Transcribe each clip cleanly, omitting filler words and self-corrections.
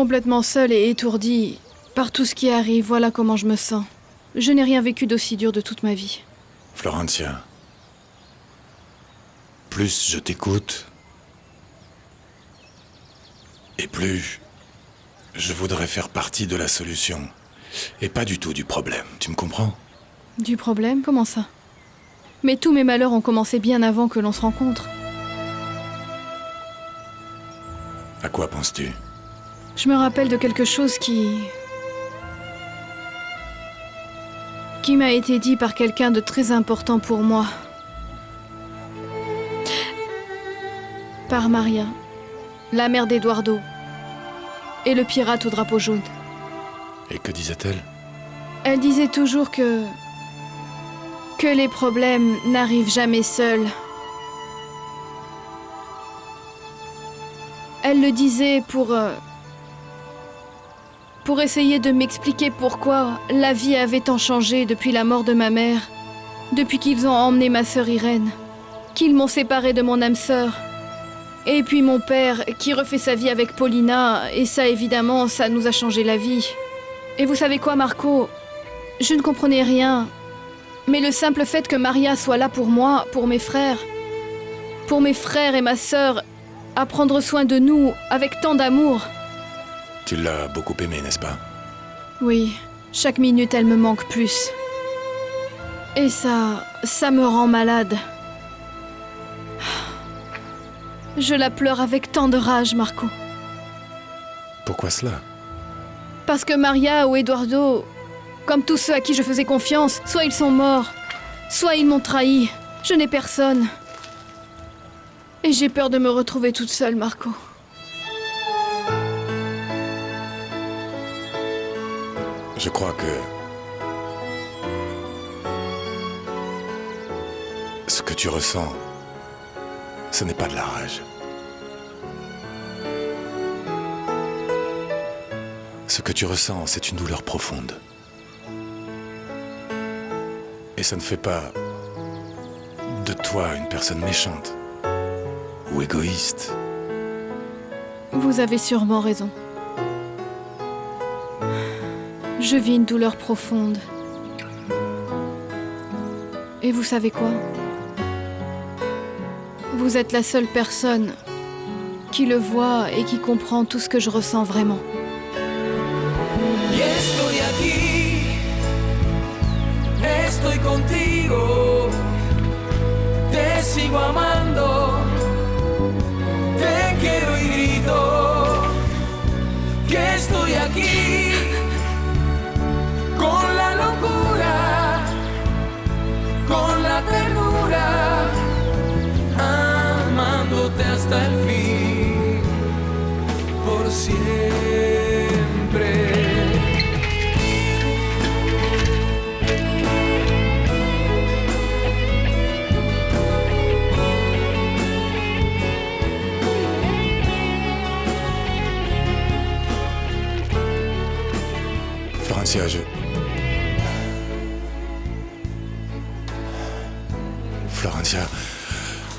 Complètement seule et étourdie par tout ce qui arrive, voilà comment je me sens. Je n'ai rien vécu d'aussi dur de toute ma vie. Florentia, plus je t'écoute, et plus je voudrais faire partie de la solution, et pas du tout du problème, tu me comprends? Du problème? Comment ça? Mais tous mes malheurs ont commencé bien avant que l'on se rencontre. À quoi penses-tu? Je me rappelle de quelque chose qui m'a été dit par quelqu'un de très important pour moi. Par Maria, la mère d'Eduardo, et le pirate au drapeau jaune. Et que disait-elle? Elle disait toujours que les problèmes n'arrivent jamais seuls. Elle le disait pour essayer de m'expliquer pourquoi la vie avait tant changé depuis la mort de ma mère, depuis qu'ils ont emmené ma sœur Irène, qu'ils m'ont séparée de mon âme sœur. Et puis mon père qui refait sa vie avec Paulina, et ça évidemment, ça nous a changé la vie. Et vous savez quoi, Marco? Je ne comprenais rien. Mais le simple fait que Maria soit là pour moi, pour mes frères et ma sœur, à prendre soin de nous avec tant d'amour. Tu l'as beaucoup aimée, n'est-ce pas? Oui, chaque minute elle me manque plus. Et ça me rend malade. Je la pleure avec tant de rage, Marco. Pourquoi cela? Parce que Maria ou Eduardo, comme tous ceux à qui je faisais confiance, soit ils sont morts, soit ils m'ont trahi. Je n'ai personne. Et j'ai peur de me retrouver toute seule, Marco. Je crois que ce que tu ressens, ce n'est pas de la rage. Ce que tu ressens, c'est une douleur profonde. Et ça ne fait pas de toi une personne méchante ou égoïste. Vous avez sûrement raison. Je vis une douleur profonde. Et vous savez quoi? Vous êtes la seule personne qui le voit et qui comprend tout ce que je ressens vraiment. Y estoy aquí, estoy contigo, te sigo amando, te quiero y grito, que estoy aquí, con la locura, con la ternura, amándote hasta el fin, por siempre. Florentia, Florentia...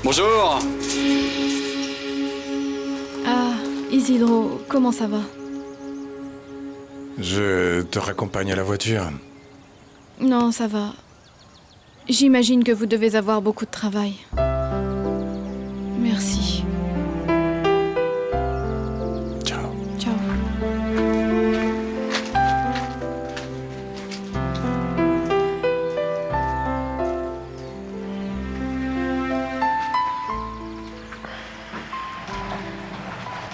Bonjour! Ah, Isidro, comment ça va? Je te raccompagne à la voiture. Non, ça va. J'imagine que vous devez avoir beaucoup de travail. Merci. Ciao. Ciao.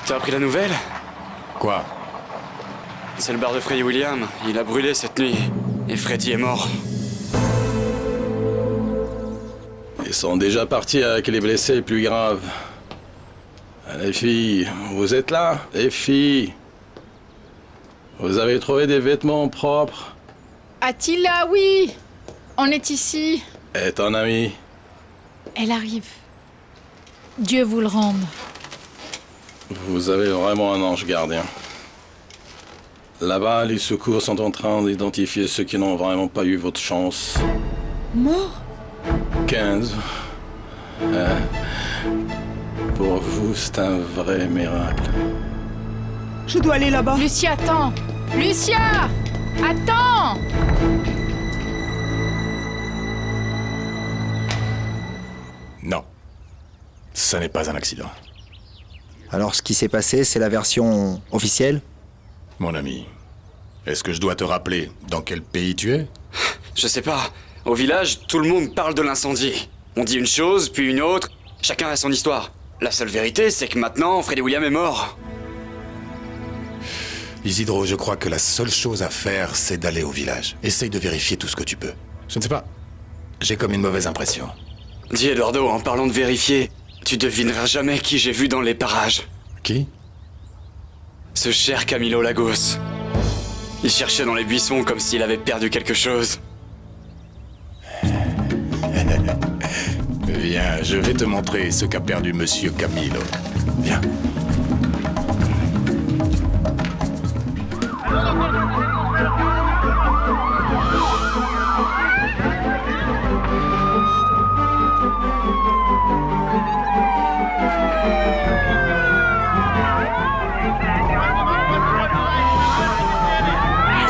T'as appris la nouvelle? Quoi? C'est le bar de Freddy William. Il a brûlé cette nuit. Et Freddy est mort. Ils sont déjà partis avec les blessés plus graves. Les filles, vous êtes là? Les filles? Vous avez trouvé des vêtements propres? Attila, oui! On est ici. Et ton ami? Elle arrive. Dieu vous le rende. Vous avez vraiment un ange gardien. Là-bas, les secours sont en train d'identifier ceux qui n'ont vraiment pas eu votre chance. Mort? 15. Pour vous, c'est un vrai miracle. Je dois aller là-bas. Lucia, attends. Lucia! Attends! Non. Ça n'est pas un accident. Alors ce qui s'est passé, c'est la version officielle? Mon ami, est-ce que je dois te rappeler dans quel pays tu es? Je sais pas. Au village, tout le monde parle de l'incendie. On dit une chose, puis une autre. Chacun a son histoire. La seule vérité, c'est que maintenant, Freddy William est mort. Isidro, je crois que la seule chose à faire, c'est d'aller au village. Essaye de vérifier tout ce que tu peux. Je ne sais pas. J'ai comme une mauvaise impression. Dis Eduardo, en parlant de vérifier, tu devineras jamais qui j'ai vu dans les parages. Qui? Ce cher Camilo Lagos. Il cherchait dans les buissons comme s'il avait perdu quelque chose. Viens, je vais te montrer ce qu'a perdu Monsieur Camilo. Viens.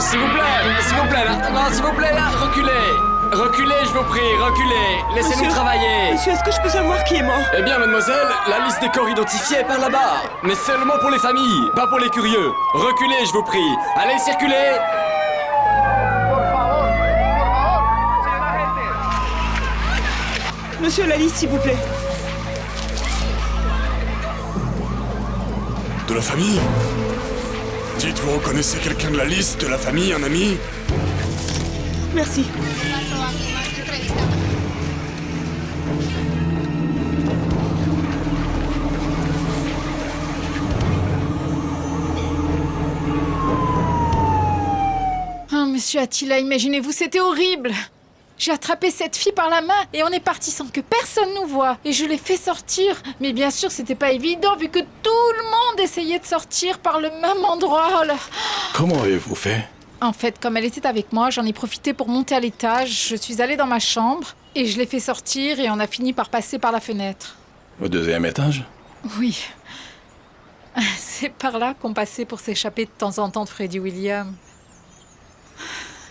S'il vous plaît, là. Non, s'il vous plaît, là, reculez. Reculez, je vous prie, reculez. Laissez-nous Monsieur, travailler. Monsieur, est-ce que je peux savoir qui est mort? Eh bien, mademoiselle, la liste des corps identifiés est par là-bas. Mais seulement pour les familles, pas pour les curieux. Reculez, je vous prie. Allez, circulez. Monsieur, la liste, s'il vous plaît. De la famille? Dites, vous reconnaissez quelqu'un de la liste, de la famille, un ami? Merci. Oh, monsieur Attila, imaginez-vous, c'était horrible. J'ai attrapé cette fille par la main et on est parti sans que personne nous voie. Et je l'ai fait sortir. Mais bien sûr, c'était pas évident vu que tout le monde essayait de sortir par le même endroit. Oh là. Comment avez-vous fait? En fait, comme elle était avec moi, j'en ai profité pour monter à l'étage. Je suis allée dans ma chambre et je l'ai fait sortir et on a fini par passer par la fenêtre. Au deuxième étage? Oui. C'est par là qu'on passait pour s'échapper de temps en temps de Freddy William.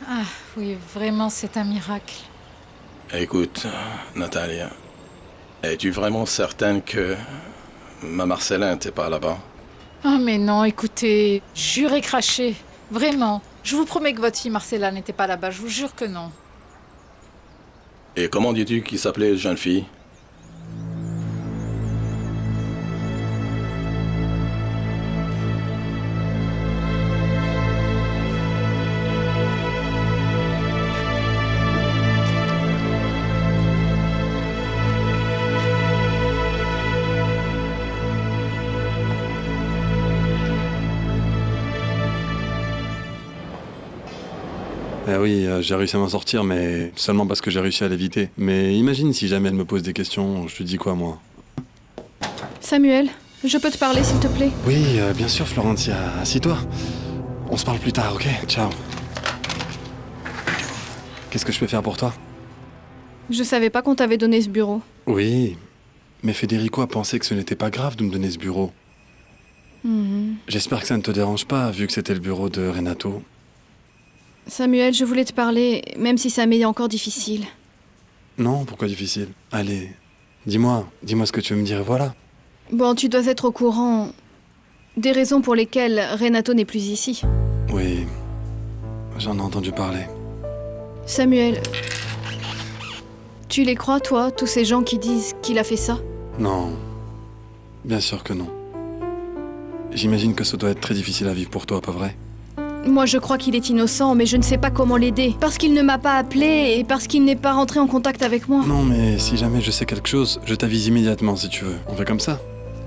Ah oui, vraiment, c'est un miracle. Écoute, Natalia, es-tu vraiment certaine que ma Marcella n'était pas là-bas? Oh mais non, écoutez, jure et crachez. Vraiment. Je vous promets que votre fille Marcella n'était pas là-bas, je vous jure que non. Et comment dis-tu qu'il s'appelait, jeune fille? Oui, j'ai réussi à m'en sortir, mais seulement parce que j'ai réussi à l'éviter. Mais imagine si jamais elle me pose des questions, je te dis quoi, moi? Samuel, je peux te parler, s'il te plaît? Oui, bien sûr, Florentia, assis-toi. On se parle plus tard, ok? Ciao. Qu'est-ce que je peux faire pour toi? Je savais pas qu'on t'avait donné ce bureau. Oui, mais Federico a pensé que ce n'était pas grave de me donner ce bureau. J'espère que ça ne te dérange pas, vu que c'était le bureau de Renato. Samuel, je voulais te parler, même si ça m'est encore difficile. Non, pourquoi difficile? Allez, dis-moi ce que tu veux me dire et voilà. Bon, tu dois être au courant des raisons pour lesquelles Renato n'est plus ici. Oui, j'en ai entendu parler. Samuel, tu les crois, toi, tous ces gens qui disent qu'il a fait ça? Non, bien sûr que non. J'imagine que ça doit être très difficile à vivre pour toi, pas vrai? Moi, je crois qu'il est innocent, mais je ne sais pas comment l'aider. Parce qu'il ne m'a pas appelé et parce qu'il n'est pas rentré en contact avec moi. Non, mais si jamais je sais quelque chose, je t'avise immédiatement si tu veux. On fait comme ça?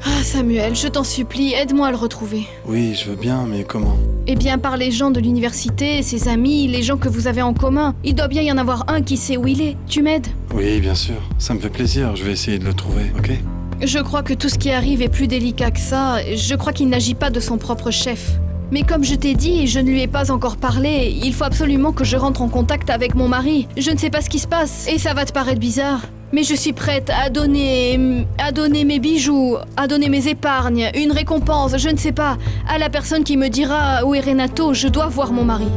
Ah, Samuel, je t'en supplie, aide-moi à le retrouver. Oui, je veux bien, mais comment? Eh bien, par les gens de l'université, ses amis, les gens que vous avez en commun. Il doit bien y en avoir un qui sait où il est. Tu m'aides? Oui, bien sûr. Ça me fait plaisir. Je vais essayer de le trouver, ok? Je crois que tout ce qui arrive est plus délicat que ça. Je crois qu'il n'agit pas de son propre chef. Mais comme je t'ai dit, je ne lui ai pas encore parlé. Il faut absolument que je rentre en contact avec mon mari. Je ne sais pas ce qui se passe. Et ça va te paraître bizarre. Mais je suis prête à donner mes bijoux, à donner mes épargnes, une récompense, je ne sais pas, à la personne qui me dira où est Renato. Je dois voir mon mari.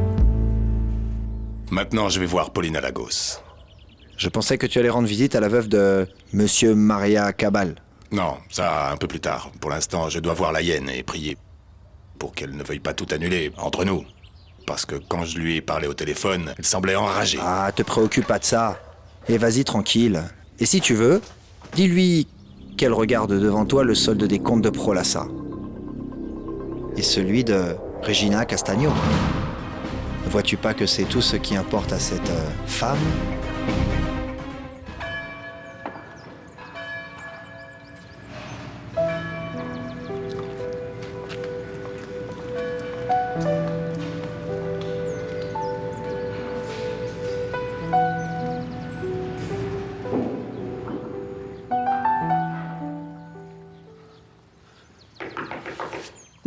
Maintenant, je vais voir Paulina Lagos. Je pensais que tu allais rendre visite à la veuve de Monsieur Maria Cabal. Non, ça, un peu plus tard. Pour l'instant, je dois voir la hyène et prier pour qu'elle ne veuille pas tout annuler, entre nous. Parce que quand je lui ai parlé au téléphone, elle semblait enragée. Ah, te préoccupe pas de ça. Et vas-y tranquille. Et si tu veux, dis-lui qu'elle regarde devant toi le solde des comptes de Prolassa. Et celui de Regina Castagno. Ne vois-tu pas que c'est tout ce qui importe à cette femme ?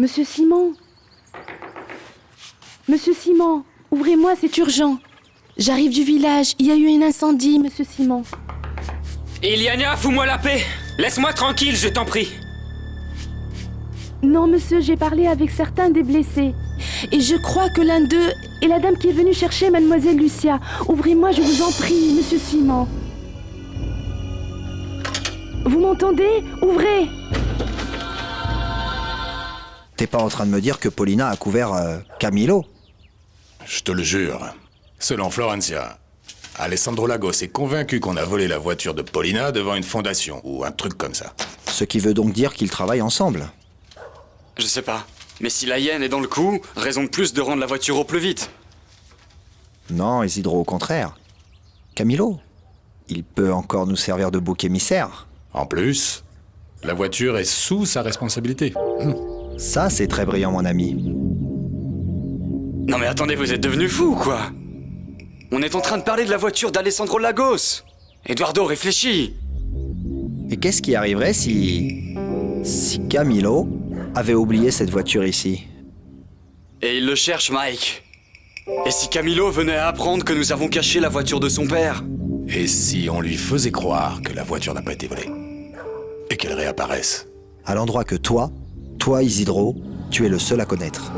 Monsieur Simon. Monsieur Simon, ouvrez-moi, c'est urgent. J'arrive du village, il y a eu un incendie, monsieur Simon. Iliana, fous-moi la paix. Laisse-moi tranquille, je t'en prie. Non, monsieur, j'ai parlé avec certains des blessés. Et je crois que l'un d'eux est la dame qui est venue chercher mademoiselle Lucia. Ouvrez-moi, je vous en prie, monsieur Simon. Vous m'entendez? Ouvrez! T'es pas en train de me dire que Paulina a couvert Camillo? Je te le jure. Selon Florencia, Alessandro Lagos est convaincu qu'on a volé la voiture de Paulina devant une fondation, ou un truc comme ça. Ce qui veut donc dire qu'ils travaillent ensemble. Je sais pas. Mais si la hyène est dans le coup, raison de plus de rendre la voiture au plus vite. Non, Isidro, au contraire. Camillo, il peut encore nous servir de bouc émissaire. En plus, la voiture est sous sa responsabilité. Ça, c'est très brillant, mon ami. Non mais attendez, vous êtes devenu fou, quoi. On est en train de parler de la voiture d'Alessandro Lagos. Eduardo, réfléchis. Et qu'est-ce qui arriverait si Camillo avait oublié cette voiture ici? Et il le cherche, Mike. Et si Camillo venait à apprendre que nous avons caché la voiture de son père? Et si on lui faisait croire que la voiture n'a pas été volée? Et qu'elle réapparaisse? À l'endroit que toi, Isidro, tu es le seul à connaître.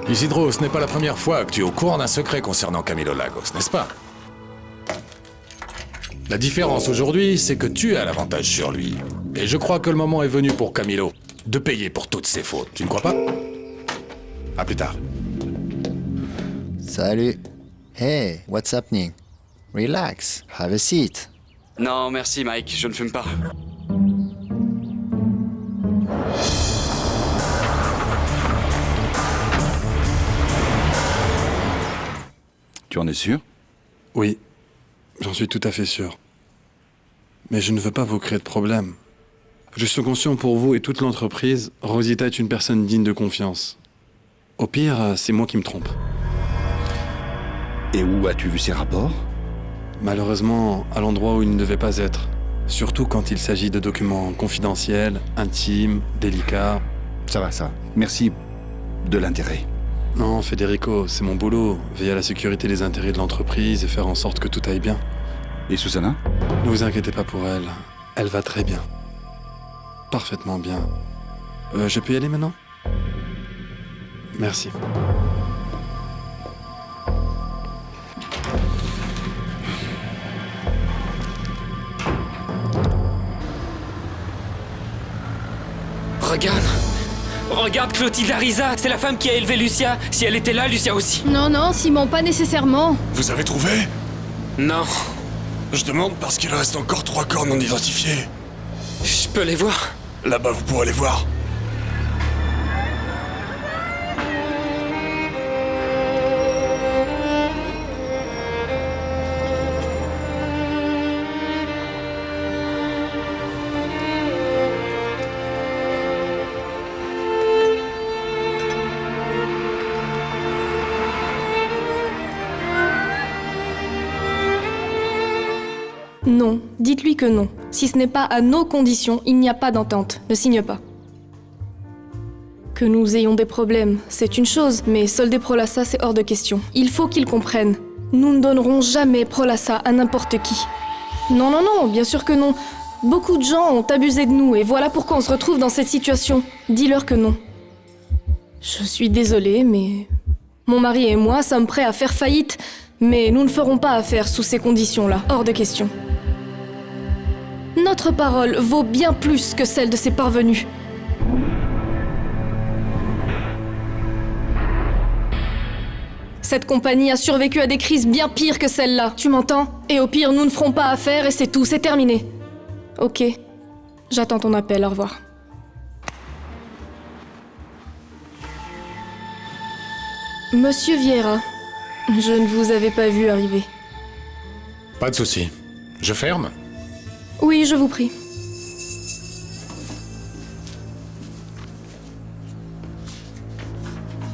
Isidro, ce n'est pas la première fois que tu es au courant d'un secret concernant Camillo Lagos, n'est-ce pas? La différence aujourd'hui, c'est que tu as l'avantage sur lui. Et je crois que le moment est venu pour Camillo de payer pour toutes ses fautes. Tu ne crois pas? À plus tard. Salut. Hey, what's happening? Relax, have a seat. Non, merci, Mike, je ne fume pas. Tu en es sûr? Oui, j'en suis tout à fait sûr. Mais je ne veux pas vous créer de problème. Je suis conscient pour vous et toute l'entreprise, Rosita est une personne digne de confiance. Au pire, c'est moi qui me trompe. Et où as-tu vu ces rapports? Malheureusement, à l'endroit où il ne devait pas être. Surtout quand il s'agit de documents confidentiels, intimes, délicats. Ça va. Merci de l'intérêt. Non, Federico, c'est mon boulot. Veiller à la sécurité des intérêts de l'entreprise et faire en sorte que tout aille bien. Et Susanna? Ne vous inquiétez pas pour elle. Elle va très bien. Parfaitement bien. Je peux y aller maintenant? Merci. Regarde Clotilde Arisa, c'est la femme qui a élevé Lucia. Si elle était là, Lucia aussi. Non, Simon, pas nécessairement. Vous avez trouvé? Non. Je demande parce qu'il reste encore 3 corps non identifiés. Je peux les voir? Là-bas, vous pourrez les voir. Non, dites-lui que non. Si ce n'est pas à nos conditions, il n'y a pas d'entente. Ne signe pas. Que nous ayons des problèmes, c'est une chose, mais solder Prolassa, c'est hors de question. Il faut qu'il comprenne. Nous ne donnerons jamais Prolassa à n'importe qui. Non, non, non, bien sûr que non. Beaucoup de gens ont abusé de nous et voilà pourquoi on se retrouve dans cette situation. Dis-leur que non. Je suis désolée, mais... Mon mari et moi sommes prêts à faire faillite, mais nous ne ferons pas affaire sous ces conditions-là. Hors de question. Notre parole vaut bien plus que celle de ces parvenus. Cette compagnie a survécu à des crises bien pires que celle-là, tu m'entends? Et au pire, nous ne ferons pas affaire et c'est tout, c'est terminé. Ok. J'attends ton appel, au revoir. Monsieur Vieira, je ne vous avais pas vu arriver. Pas de souci. Je ferme? Oui, je vous prie.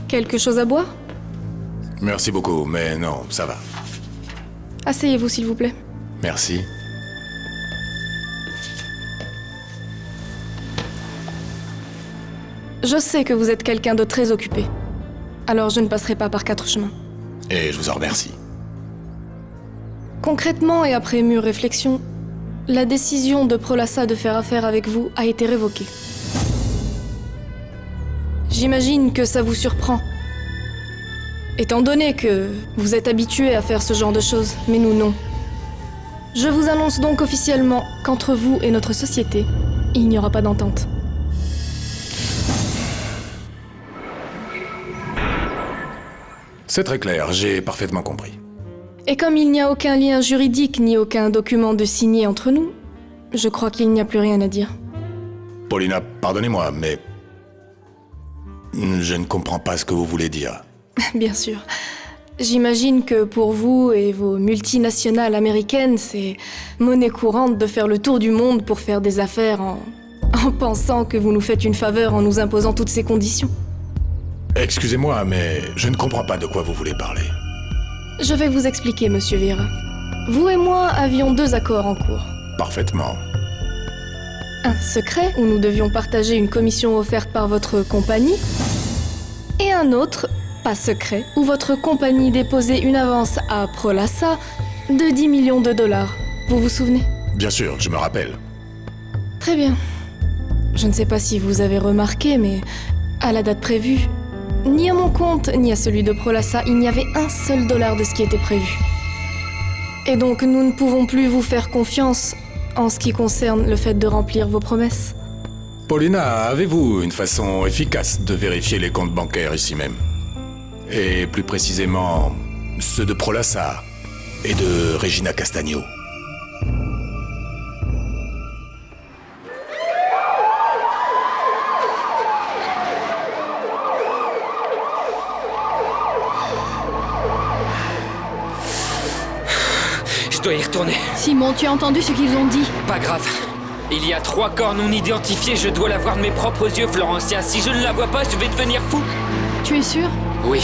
Quelque chose à boire? Merci beaucoup, mais non, ça va. Asseyez-vous, s'il vous plaît. Merci. Je sais que vous êtes quelqu'un de très occupé. Alors je ne passerai pas par 4 chemins. Et je vous en remercie. Concrètement et après mûre réflexion, la décision de Prolassa de faire affaire avec vous a été révoquée. J'imagine que ça vous surprend. Étant donné que vous êtes habitué à faire ce genre de choses, mais nous non. Je vous annonce donc officiellement qu'entre vous et notre société, il n'y aura pas d'entente. C'est très clair, j'ai parfaitement compris. Et comme il n'y a aucun lien juridique ni aucun document de signé entre nous, je crois qu'il n'y a plus rien à dire. Paulina, pardonnez-moi, mais... je ne comprends pas ce que vous voulez dire. Bien sûr. J'imagine que pour vous et vos multinationales américaines, c'est monnaie courante de faire le tour du monde pour faire des affaires en pensant que vous nous faites une faveur en nous imposant toutes ces conditions. Excusez-moi, mais je ne comprends pas de quoi vous voulez parler. Je vais vous expliquer, Monsieur Vieira. Vous et moi avions 2 accords en cours. Parfaitement. Un secret, où nous devions partager une commission offerte par votre compagnie, et un autre, pas secret, où votre compagnie déposait une avance à Prolassa de 10 millions de dollars. Vous vous souvenez? Bien sûr, je me rappelle. Très bien. Je ne sais pas si vous avez remarqué, mais à la date prévue, ni à mon compte, ni à celui de Prolassa, il n'y avait un seul dollar de ce qui était prévu. Et donc nous ne pouvons plus vous faire confiance en ce qui concerne le fait de remplir vos promesses. Paulina, avez-vous une façon efficace de vérifier les comptes bancaires ici même? Et plus précisément, ceux de Prolassa et de Regina Castagno. Je dois y retourner. Simon, tu as entendu ce qu'ils ont dit? Pas grave. Il y a 3 corps non identifiés, je dois la voir de mes propres yeux, Florencia. Si je ne la vois pas, je vais devenir fou. Tu es sûr? Oui.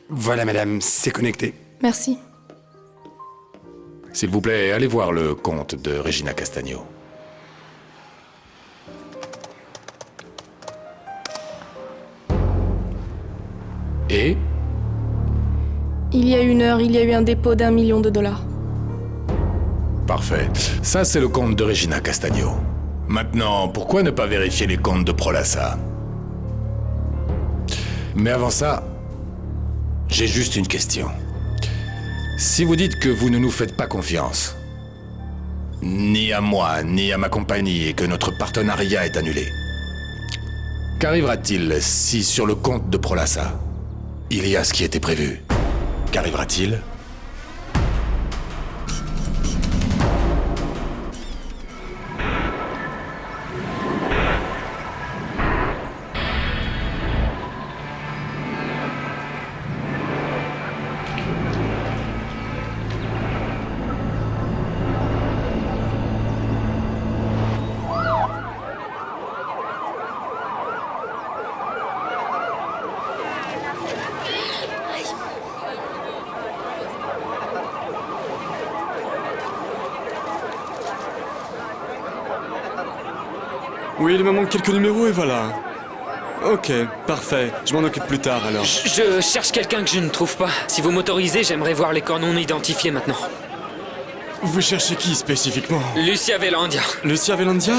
Voilà, madame, c'est connecté. Merci. S'il vous plaît, allez voir le compte de Regina Castagno. Et? Il y a 1 heure, il y a eu un dépôt d'1 million de dollars. Parfait. Ça, c'est le compte de Regina Castagno. Maintenant, pourquoi ne pas vérifier les comptes de Prolassa? Mais avant ça, j'ai juste une question. Si vous dites que vous ne nous faites pas confiance, ni à moi, ni à ma compagnie, et que notre partenariat est annulé, qu'arrivera-t-il si sur le compte de Prolassa, il y a ce qui était prévu? Qu'arrivera-t-il? Oui, il me manque quelques numéros et voilà. Ok, parfait. Je m'en occupe plus tard alors. Je cherche quelqu'un que je ne trouve pas. Si vous m'autorisez, j'aimerais voir les corps non identifiés maintenant. Vous cherchez qui spécifiquement? Lucia Velandia. Lucia Velandia?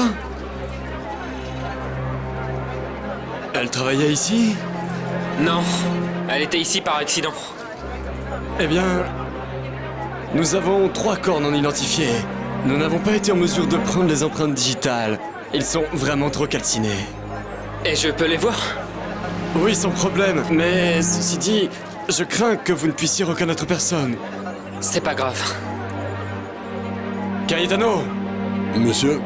Elle travaillait ici? Non, elle était ici par accident. Eh bien... Nous avons 3 corps non identifiés. Nous n'avons pas été en mesure de prendre les empreintes digitales. Ils sont vraiment trop calcinés. Et je peux les voir? Oui, sans problème. Mais ceci dit, je crains que vous ne puissiez reconnaître personne. C'est pas grave. Caetano! Monsieur?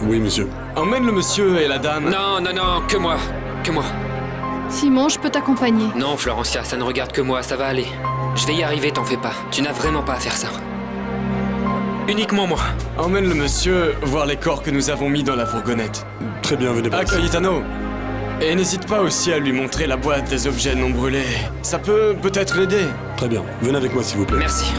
Oui, monsieur. Emmène le monsieur et la dame. Non, non, non, que moi. Que moi. Simon, je peux t'accompagner. Non, Florencia, ça ne regarde que moi, ça va aller. Je vais y arriver, t'en fais pas. Tu n'as vraiment pas à faire ça. Uniquement moi. Emmène le monsieur voir les corps que nous avons mis dans la fourgonnette. Très bien, venez par ici. Caetano! Et n'hésite pas aussi à lui montrer la boîte des objets non brûlés. Ça peut peut-être l'aider. Très bien, venez avec moi s'il vous plaît. Merci.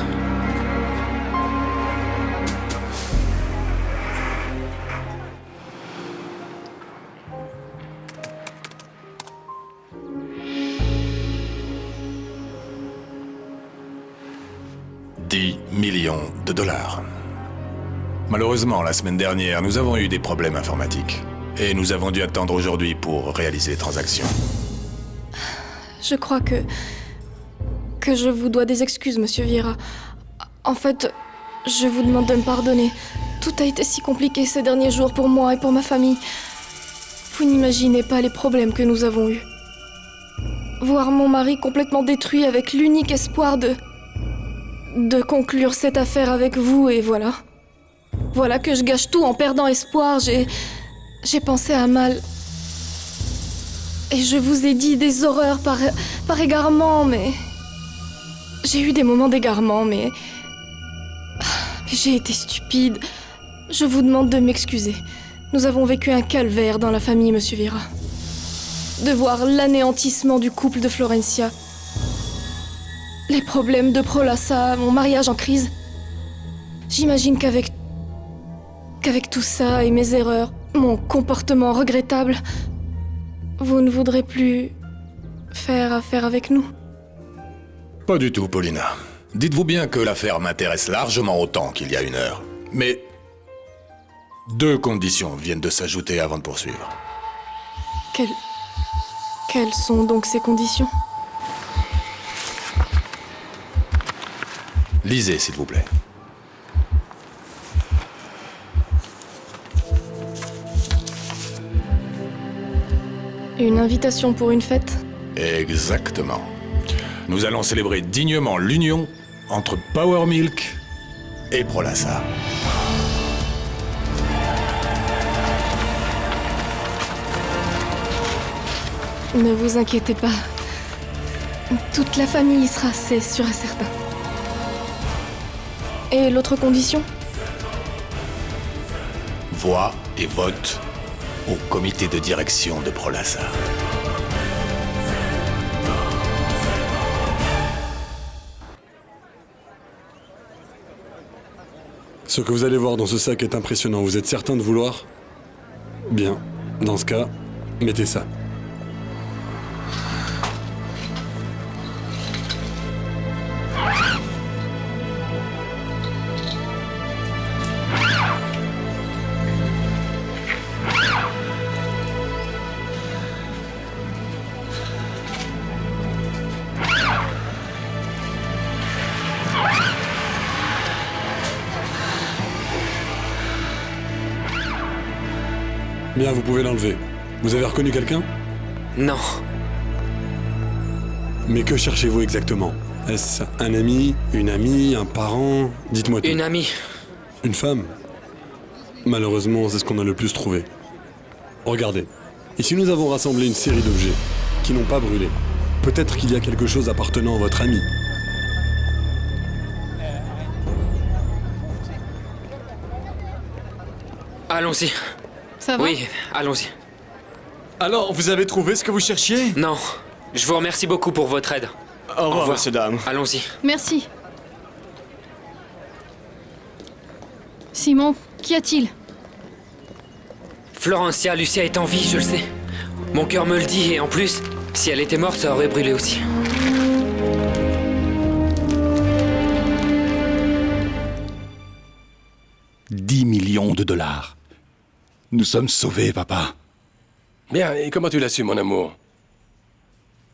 $10 millions. Malheureusement, la semaine dernière, nous avons eu des problèmes informatiques. Et nous avons dû attendre aujourd'hui pour réaliser les transactions. Je crois que je vous dois des excuses, monsieur Vieira. En fait, je vous demande de me pardonner. Tout a été si compliqué ces derniers jours pour moi et pour ma famille. Vous n'imaginez pas les problèmes que nous avons eus. Voir mon mari complètement détruit avec l'unique espoir de conclure cette affaire avec vous, et voilà. Voilà que je gâche tout en perdant espoir. J'ai pensé à mal. Et je vous ai dit des horreurs par égarement, mais... J'ai eu des moments d'égarement, mais j'ai été stupide. Je vous demande de m'excuser. Nous avons vécu un calvaire dans la famille, monsieur Vieira. De voir l'anéantissement du couple de Florencia, les problèmes de Prolassa, mon mariage en crise. J'imagine qu'avec tout ça et mes erreurs, mon comportement regrettable, vous ne voudrez plus faire affaire avec nous. Pas du tout, Paulina. Dites-vous bien que l'affaire m'intéresse largement autant qu'il y a 1 heure. Mais 2 conditions viennent de s'ajouter avant de poursuivre. Quelles sont donc ces conditions? Lisez, s'il vous plaît. Une invitation pour une fête? Exactement. Nous allons célébrer dignement l'union entre Power Milk et Prolassa. Ne vous inquiétez pas. Toute la famille y sera, c'est sûr et certain. Et l'autre condition? Voix et vote au comité de direction de Prolassa. Ce que vous allez voir dans ce sac est impressionnant. Vous êtes certain de vouloir? Bien. Dans ce cas, mettez ça. Bien, vous pouvez l'enlever. Vous avez reconnu quelqu'un? Non. Mais que cherchez-vous exactement? Est-ce un ami, une amie, un parent? Dites-moi tout. Une amie. Une femme? Malheureusement, c'est ce qu'on a le plus trouvé. Regardez. Ici, nous avons rassemblé une série d'objets qui n'ont pas brûlé. Peut-être qu'il y a quelque chose appartenant à votre ami. Allons-y. Ça va? Oui, allons-y. Alors, vous avez trouvé ce que vous cherchiez? Non. Je vous remercie beaucoup pour votre aide. Au revoir, monsieur, dame. Allons-y. Merci. Simon, qu'y a-t-il? Florencia, Lucia est en vie, je le sais. Mon cœur me le dit, et en plus, si elle était morte, ça aurait brûlé aussi. $10 millions. Nous sommes sauvés, papa. Bien, et comment tu l'as su, mon amour?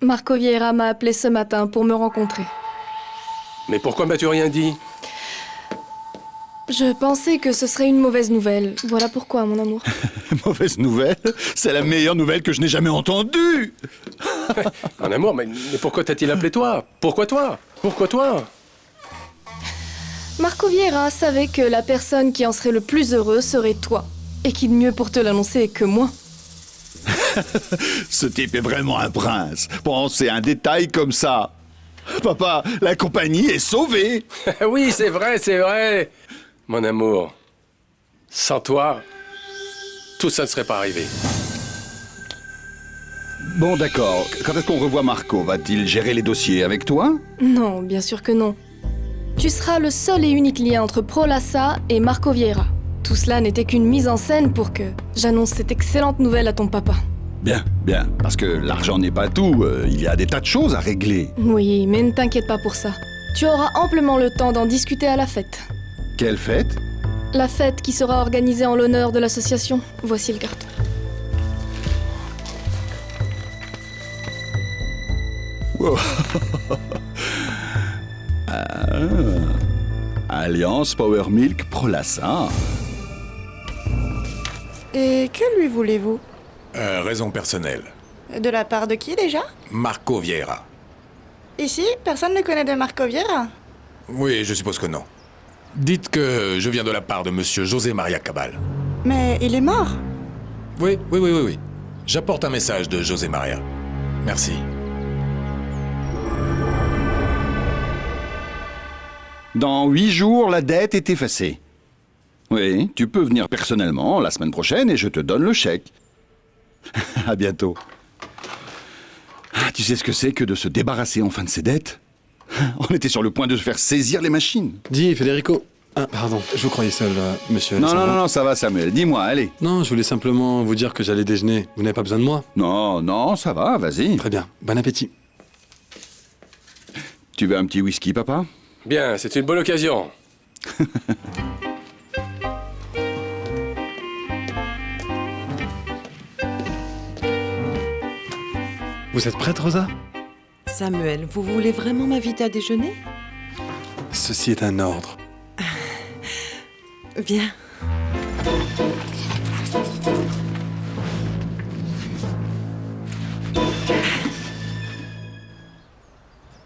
Marco Vieira m'a appelé ce matin pour me rencontrer. Mais pourquoi m'as-tu rien dit? Je pensais que ce serait une mauvaise nouvelle. Voilà pourquoi, mon amour. Mauvaise nouvelle? C'est la meilleure nouvelle que je n'ai jamais entendue. Mon amour, mais pourquoi t'a-t-il appelé toi? Pourquoi toi? Pourquoi toi? Marco Vieira savait que la personne qui en serait le plus heureux serait toi. Et qui de mieux pour te l'annoncer que moi? Ce type est vraiment un prince. Pensez à un détail comme ça. Papa, la compagnie est sauvée. Oui, c'est vrai, c'est vrai. Mon amour, sans toi, tout ça ne serait pas arrivé. Bon, d'accord. Quand est-ce qu'on revoit Marco? Va-t-il gérer les dossiers avec toi? Non, bien sûr que non. Tu seras le seul et unique lien entre Prolassa et Marco Vieira. Tout cela n'était qu'une mise en scène pour que j'annonce cette excellente nouvelle à ton papa. Bien, bien. Parce que l'argent n'est pas tout. Il y a des tas de choses à régler. Oui, mais ne t'inquiète pas pour ça. Tu auras amplement le temps d'en discuter à la fête. Quelle fête? La fête qui sera organisée en l'honneur de l'association. Voici le carton. Wow. Alliance Power Milk Prolassa. Et que lui voulez-vous? Raison personnelle. De la part de qui déjà? Marco Vieira. Ici, personne ne connaît de Marco Vieira? Oui, je suppose que non. Dites que je viens de la part de monsieur José Maria Cabal. Mais il est mort. Oui. J'apporte un message de José Maria. Merci. Dans 8 jours, la dette est effacée. Oui, tu peux venir personnellement la semaine prochaine et je te donne le chèque. À bientôt. Tu sais ce que c'est que de se débarrasser enfin de ses dettes? On était sur le point de se faire saisir les machines. Dis, Federico. Ah, pardon, je vous croyais seul, monsieur. Non, ça va, Samuel. Dis-moi, allez. Non, je voulais simplement vous dire que j'allais déjeuner. Vous n'avez pas besoin de moi? Non, ça va, vas-y. Très bien, bon appétit. Tu veux un petit whisky, papa? Bien, c'est une bonne occasion. Vous êtes prête, Rosa? Samuel, vous voulez vraiment m'inviter à déjeuner? Ceci est un ordre. Viens.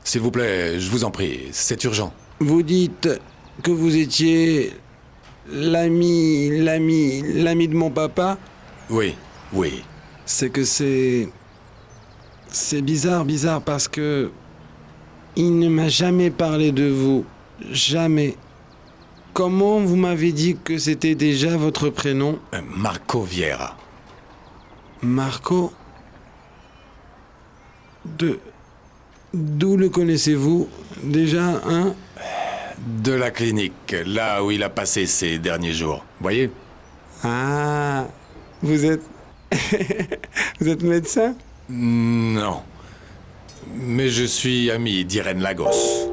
S'il vous plaît, je vous en prie, c'est urgent. Vous dites que vous étiez l'ami de mon papa? Oui. C'est que c'est bizarre parce que il ne m'a jamais parlé de vous. Jamais. Comment vous m'avez dit que c'était déjà votre prénom? Marco Vieira. Marco? D'où le connaissez-vous? Déjà, hein? De la clinique, là où il a passé ces derniers jours. Voyez? Ah, vous êtes... vous êtes médecin? Non. Mais je suis ami d'Irène Lagos.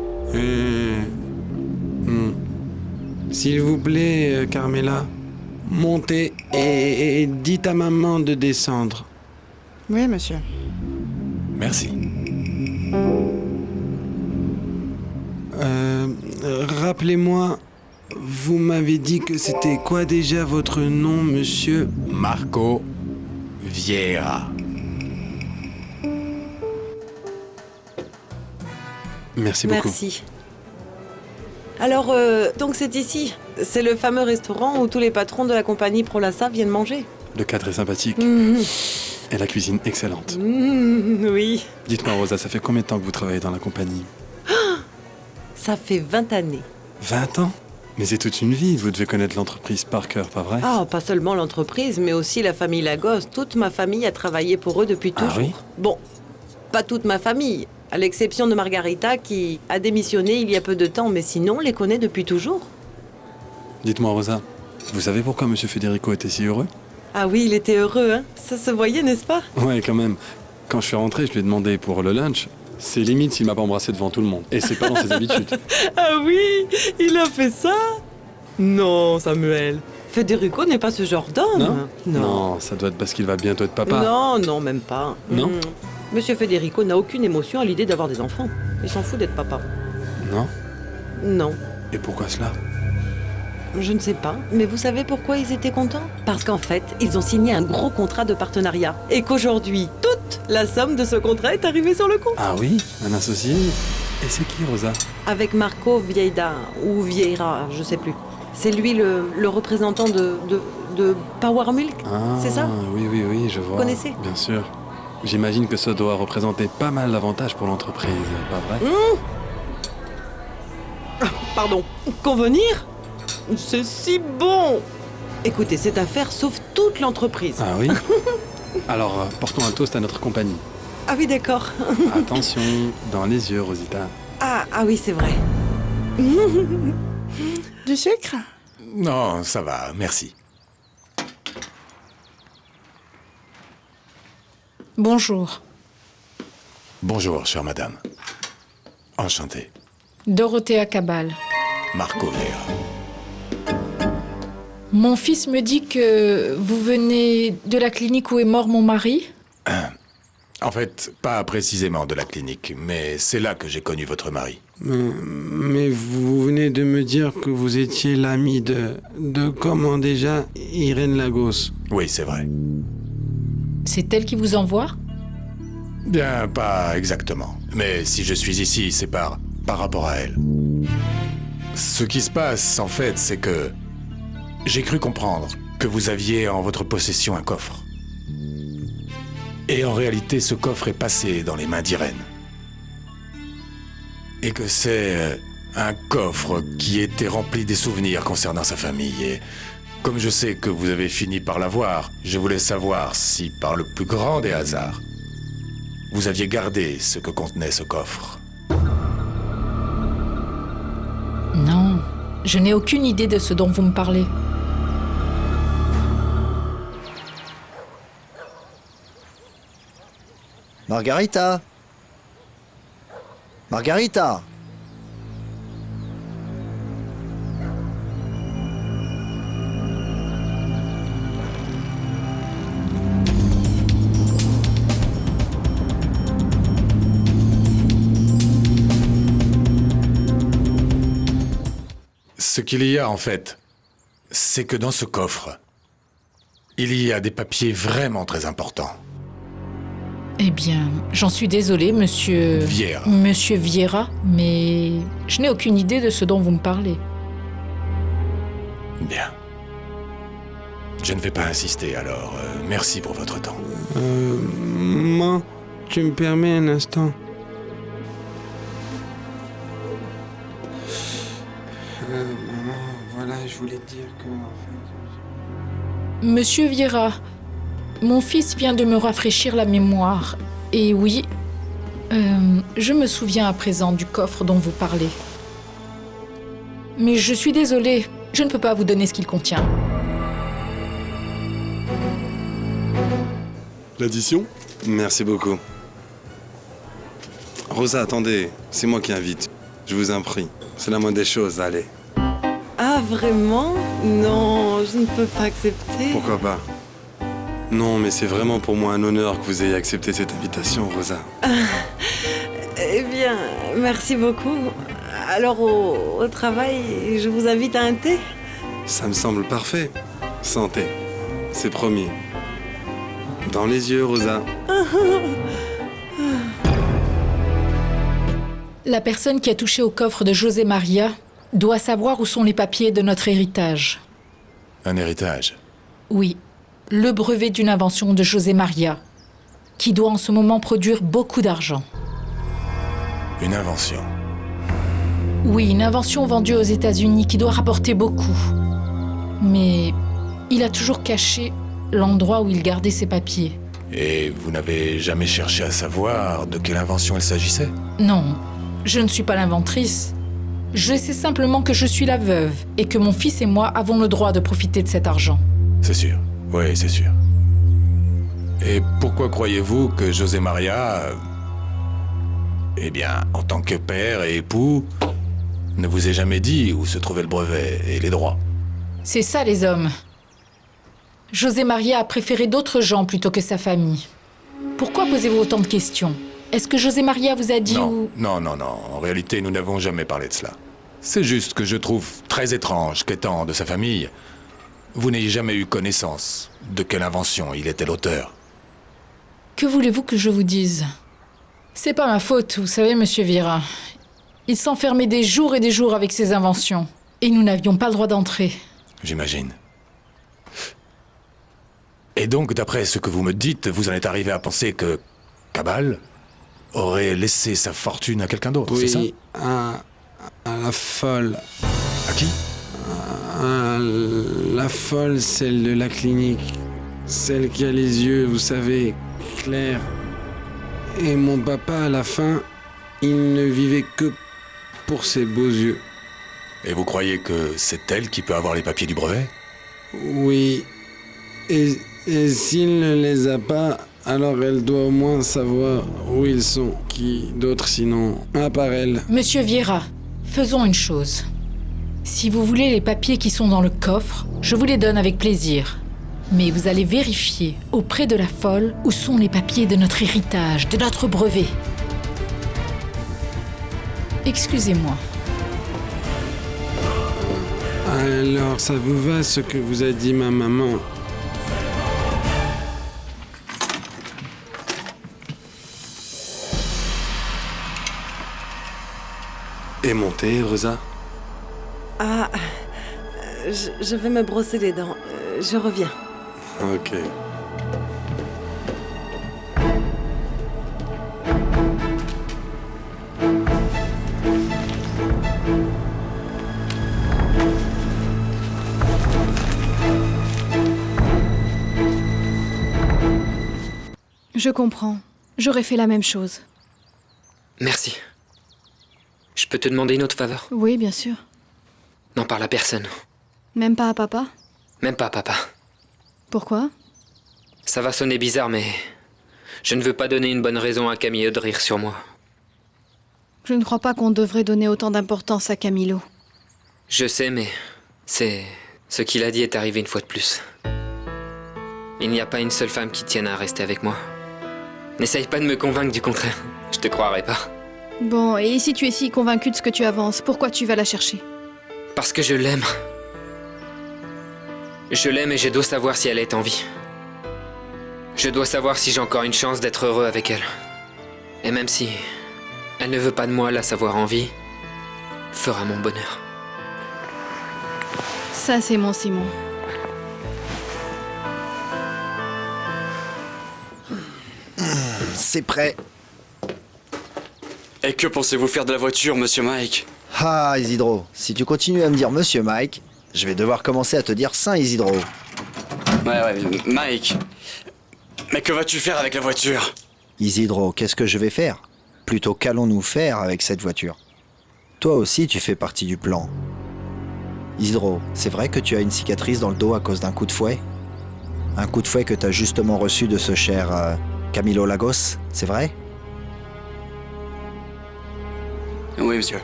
S'il vous plaît, Carmela, montez et dites à maman de descendre. Oui, monsieur. Merci. Rappelez-moi, vous m'avez dit que c'était quoi déjà votre nom, monsieur? Marco Vieira. Merci beaucoup. Merci. Alors, donc c'est ici. C'est le fameux restaurant où tous les patrons de la compagnie Prolassa viennent manger. Le cadre est sympathique. Et la cuisine excellente. Oui. Dites-moi, Rosa, ça fait combien de temps que vous travaillez dans la compagnie? Ça fait 20 années. 20 ans? Mais c'est toute une vie, vous devez connaître l'entreprise par cœur, pas vrai? Ah, pas seulement l'entreprise, mais aussi la famille Lagos. Toute ma famille a travaillé pour eux depuis toujours. Ah oui? Bon, pas toute ma famille, à l'exception de Margarita qui a démissionné il y a peu de temps, mais sinon, on les connaît depuis toujours. Dites-moi, Rosa, vous savez pourquoi monsieur Federico était si heureux? Ah oui, il était heureux, hein. Ça se voyait, n'est-ce pas? Ouais, quand même. Quand je suis rentré, je lui ai demandé pour le lunch. C'est limite s'il m'a pas embrassé devant tout le monde. Et c'est pas dans ses habitudes. Ah oui, il a fait ça? Non, Samuel. Federico n'est pas ce genre d'homme. Non, ça doit être parce qu'il va bientôt être papa. Non, même pas. Non Monsieur Federico n'a aucune émotion à l'idée d'avoir des enfants. Il s'en fout d'être papa. Non? Non. Et pourquoi cela? Je ne sais pas, mais vous savez pourquoi ils étaient contents? Parce qu'en fait, ils ont signé un gros contrat de partenariat. Et qu'aujourd'hui, toute la somme de ce contrat est arrivée sur le compte. Ah oui? Un associé? Et c'est qui, Rosa? Avec Marco Vieira, ou Vieira, je sais plus. C'est lui le représentant de Power Milk, c'est ça? Oui, je vois. Vous connaissez? Bien sûr. J'imagine que ça doit représenter pas mal d'avantages pour l'entreprise, pas vrai? Pardon. Convenir? C'est si bon! Écoutez, cette affaire sauve toute l'entreprise. Ah oui? Alors, portons un toast à notre compagnie. Ah oui, d'accord. Attention, dans les yeux, Rosita. Ah oui, c'est vrai. Du sucre? Non, ça va, merci. Bonjour. Bonjour, chère madame. Enchanté. Dorothea Cabal. Marco Vieira. Mon fils me dit que vous venez de la clinique où est mort mon mari. En fait, pas précisément de la clinique, mais c'est là que j'ai connu votre mari. Mais vous venez de me dire que vous étiez l'ami de comment déjà, Irène Lagos. Oui, c'est vrai. C'est elle qui vous envoie? Bien, pas exactement. Mais si je suis ici, c'est par rapport à elle. Ce qui se passe, en fait, c'est que j'ai cru comprendre que vous aviez en votre possession un coffre. Et en réalité, ce coffre est passé dans les mains d'Irène. Et que c'est un coffre qui était rempli des souvenirs concernant sa famille. Et comme je sais que vous avez fini par l'avoir, je voulais savoir si, par le plus grand des hasards, vous aviez gardé ce que contenait ce coffre. Non, je n'ai aucune idée de ce dont vous me parlez. Margarita! Margarita! Ce qu'il y a en fait, c'est que dans ce coffre, il y a des papiers vraiment très importants. Eh bien, j'en suis désolée, monsieur... Vieira. Monsieur Vieira, mais je n'ai aucune idée de ce dont vous me parlez. Bien. Je ne vais pas insister, alors merci pour votre temps. Maman, tu me permets un instant? Maman, voilà, je voulais te dire que... Monsieur Vieira, mon fils vient de me rafraîchir la mémoire. Et oui, je me souviens à présent du coffre dont vous parlez. Mais je suis désolée, je ne peux pas vous donner ce qu'il contient. L'addition? Merci beaucoup. Rosa, attendez, c'est moi qui invite. Je vous en prie. C'est la moindre des choses, allez. Ah, vraiment? Non, je ne peux pas accepter. Pourquoi pas? Non, mais c'est vraiment pour moi un honneur que vous ayez accepté cette invitation, Rosa. Eh bien, merci beaucoup. Alors, au travail, je vous invite à un thé? Ça me semble parfait. Santé. C'est promis. Dans les yeux, Rosa. La personne qui a touché au coffre de José Maria doit savoir où sont les papiers de notre héritage. Un héritage? Oui, le brevet d'une invention de José Maria, qui doit en ce moment produire beaucoup d'argent. Une invention? Oui, une invention vendue aux États-Unis qui doit rapporter beaucoup. Mais il a toujours caché l'endroit où il gardait ses papiers. Et vous n'avez jamais cherché à savoir de quelle invention il s'agissait? Non, je ne suis pas l'inventrice. Je sais simplement que je suis la veuve et que mon fils et moi avons le droit de profiter de cet argent. C'est sûr. Oui, c'est sûr. Et pourquoi croyez-vous que José Maria, eh bien, en tant que père et époux, ne vous ait jamais dit où se trouvait le brevet et les droits? C'est ça, les hommes. José Maria a préféré d'autres gens plutôt que sa famille. Pourquoi posez-vous autant de questions? Est-ce que José Maria vous a dit Non. En réalité, nous n'avons jamais parlé de cela. C'est juste que je trouve très étrange qu'étant de sa famille, vous n'ayez jamais eu connaissance de quelle invention il était l'auteur. Que voulez-vous que je vous dise? C'est pas ma faute, vous savez, monsieur Vira. Il s'enfermait des jours et des jours avec ses inventions. Et nous n'avions pas le droit d'entrer. J'imagine. Et donc, d'après ce que vous me dites, vous en êtes arrivé à penser que Cabal aurait laissé sa fortune à quelqu'un d'autre, c'est ça? Oui, à la folle. À qui? À la folle, celle de la clinique. Celle qui a les yeux, vous savez, clairs. Et mon papa, à la fin, il ne vivait que pour ses beaux yeux. Et vous croyez que c'est elle qui peut avoir les papiers du brevet? Oui. Et s'il ne les a pas, alors elle doit au moins savoir où ils sont. Qui d'autre sinon, à part elle? Monsieur Vieira, faisons une chose. Si vous voulez les papiers qui sont dans le coffre, je vous les donne avec plaisir. Mais vous allez vérifier auprès de la folle où sont les papiers de notre héritage, de notre brevet. Excusez-moi. Alors, ça vous va ce que vous a dit ma maman? Et montez, Rosa? Ah, je vais me brosser les dents. Je reviens. Ok. Je comprends. J'aurais fait la même chose. Merci. Je peux te demander une autre faveur? Oui, bien sûr. N'en parle à personne. Même pas à papa? Même pas à papa. Pourquoi? Ça va sonner bizarre, mais je ne veux pas donner une bonne raison à Camillo de rire sur moi. Je ne crois pas qu'on devrait donner autant d'importance à Camilo. Je sais, mais c'est... Ce qu'il a dit est arrivé une fois de plus. Il n'y a pas une seule femme qui tienne à rester avec moi. N'essaye pas de me convaincre du contraire. Je te croirai pas. Bon, et si tu es si convaincu de ce que tu avances, pourquoi tu vas la chercher? Parce que je l'aime. Je l'aime et je dois savoir si elle est en vie. Je dois savoir si j'ai encore une chance d'être heureux avec elle. Et même si elle ne veut pas de moi, la savoir en vie fera mon bonheur. Ça, c'est mon Simon. C'est prêt. Et que pensez-vous faire de la voiture, monsieur Mike? Ah, Isidro, si tu continues à me dire Monsieur Mike, je vais devoir commencer à te dire Saint Isidro. Ouais, Mike. Mais que vas-tu faire avec la voiture? Isidro, qu'est-ce que je vais faire? Plutôt qu'allons-nous faire avec cette voiture? Toi aussi, tu fais partie du plan. Isidro, c'est vrai que tu as une cicatrice dans le dos à cause d'un coup de fouet? Un coup de fouet que tu as justement reçu de ce cher Camilo Lagos, c'est vrai? Oui, monsieur.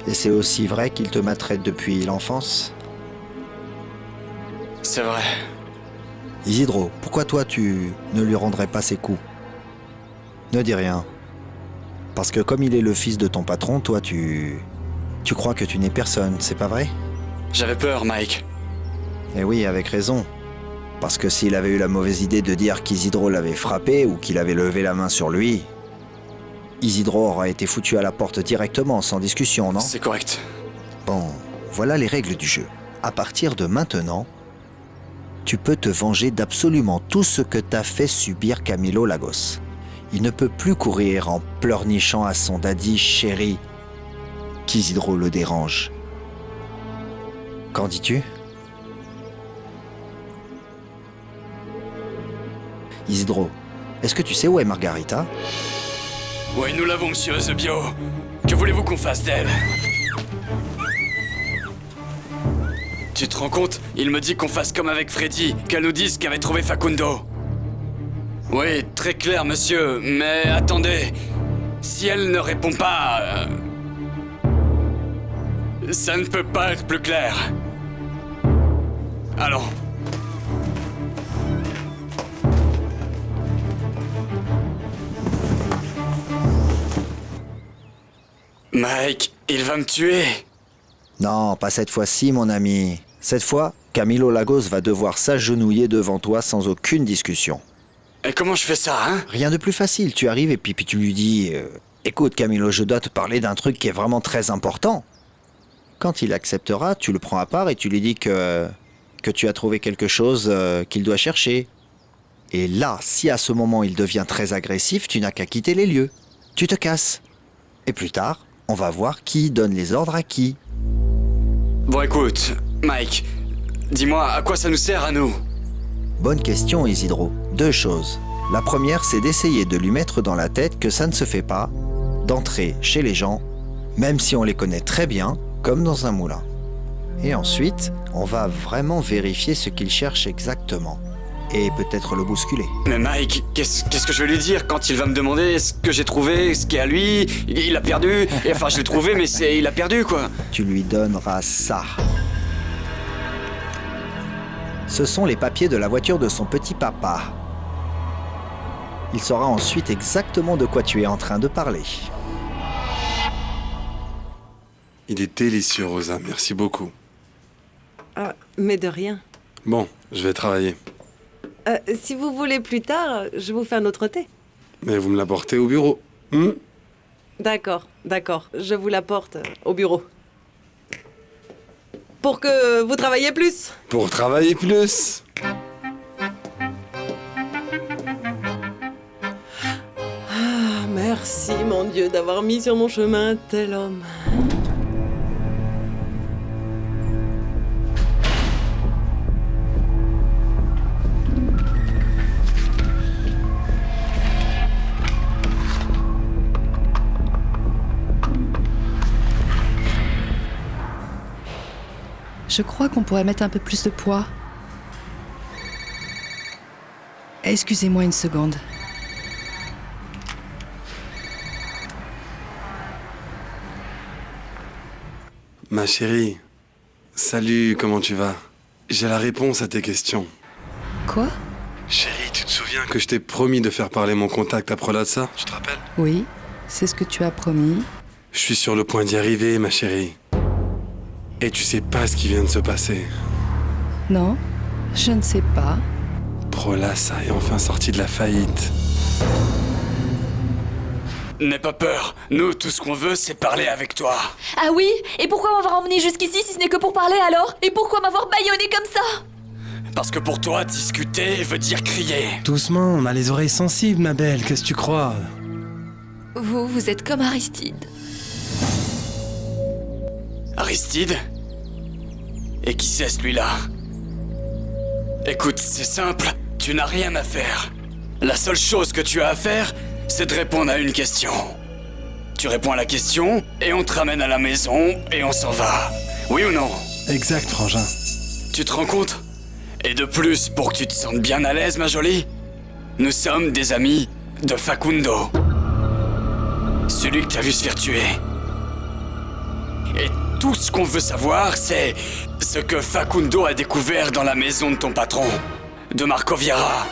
Et c'est aussi vrai qu'il te maltraite depuis l'enfance? C'est vrai. Isidro, pourquoi toi tu ne lui rendrais pas ses coups? Ne dis rien. Parce que comme il est le fils de ton patron, toi tu crois que tu n'es personne, c'est pas vrai? J'avais peur, Mike. Eh oui, avec raison. Parce que s'il avait eu la mauvaise idée de dire qu'Isidro l'avait frappé ou qu'il avait levé la main sur lui, Isidro aurait été foutu à la porte directement, sans discussion, non? C'est correct. Bon, voilà les règles du jeu. À partir de maintenant, tu peux te venger d'absolument tout ce que t'a fait subir Camilo Lagos. Il ne peut plus courir en pleurnichant à son daddy chéri qu'Isidro le dérange. Qu'en dis-tu? Isidro, est-ce que tu sais où est Margarita? Oui, nous l'avons, monsieur Eusebio. Que voulez-vous qu'on fasse d'elle? Tu te rends compte? Il me dit qu'on fasse comme avec Freddy, qu'elle nous dise qu'avait trouvé Facundo. Oui, très clair, monsieur, mais attendez. Si elle ne répond pas... ça ne peut pas être plus clair. Allons. Mike, il va me tuer. Non, pas cette fois-ci, mon ami. Cette fois, Camilo Lagos va devoir s'agenouiller devant toi sans aucune discussion. Et comment je fais ça, hein? Rien de plus facile. Tu arrives et puis tu lui dis écoute, Camilo, je dois te parler d'un truc qui est vraiment très important. Quand il acceptera, tu le prends à part et tu lui dis que tu as trouvé quelque chose qu'il doit chercher. Et là, si à ce moment il devient très agressif, tu n'as qu'à quitter les lieux. Tu te casses. Et plus tard, on va voir qui donne les ordres à qui. Bon, écoute, Mike, dis-moi, à quoi ça nous sert à nous? Bonne question, Isidro. 2 choses. La première, c'est d'essayer de lui mettre dans la tête que ça ne se fait pas d'entrer chez les gens, même si on les connaît très bien, comme dans un moulin. Et ensuite, on va vraiment vérifier ce qu'il cherche exactement. Et peut-être le bousculer. Mais Mike, qu'est-ce que je vais lui dire quand il va me demander ce que j'ai trouvé, ce qui est à lui? Il a perdu. Et enfin, je l'ai trouvé, mais il a perdu, quoi. Tu lui donneras ça. Ce sont les papiers de la voiture de son petit papa. Il saura ensuite exactement de quoi tu es en train de parler. Il est délicieux, Rosa. Merci beaucoup. Ah, mais de rien. Bon, je vais travailler. Si vous voulez plus tard, je vous fais un autre thé. Mais vous me l'apportez au bureau. D'accord. Je vous l'apporte au bureau. Pour que vous travailliez plus. Pour travailler plus. Ah, merci, mon Dieu, d'avoir mis sur mon chemin un tel homme. Je crois qu'on pourrait mettre un peu plus de poids. Excusez-moi une seconde. Ma chérie, salut, comment tu vas? J'ai la réponse à tes questions. Quoi? Chérie, tu te souviens que je t'ai promis de faire parler mon contact à Prolazza? Tu te rappelles? Oui, c'est ce que tu as promis. Je suis sur le point d'y arriver, ma chérie. Et tu sais pas ce qui vient de se passer. Non, je ne sais pas. Prolazza est enfin sorti de la faillite. N'aie pas peur. Nous, tout ce qu'on veut, c'est parler avec toi. Ah oui? Et pourquoi m'avoir emmené jusqu'ici si ce n'est que pour parler alors? Et pourquoi m'avoir bâillonné comme ça? Parce que pour toi, discuter veut dire crier. Doucement, on a les oreilles sensibles, ma belle, qu'est-ce que tu crois? Vous êtes comme Aristide. Aristide? Et qui c'est celui-là? Écoute, c'est simple, tu n'as rien à faire. La seule chose que tu as à faire, c'est de répondre à une question. Tu réponds à la question, et on te ramène à la maison, et on s'en va. Oui ou non? Exact, frangin. Tu te rends compte? Et de plus, pour que tu te sentes bien à l'aise, ma jolie, nous sommes des amis de Facundo. Celui que t'as vu se faire tuer. Et tout ce qu'on veut savoir, c'est ce que Facundo a découvert dans la maison de ton patron, de Marco Viera.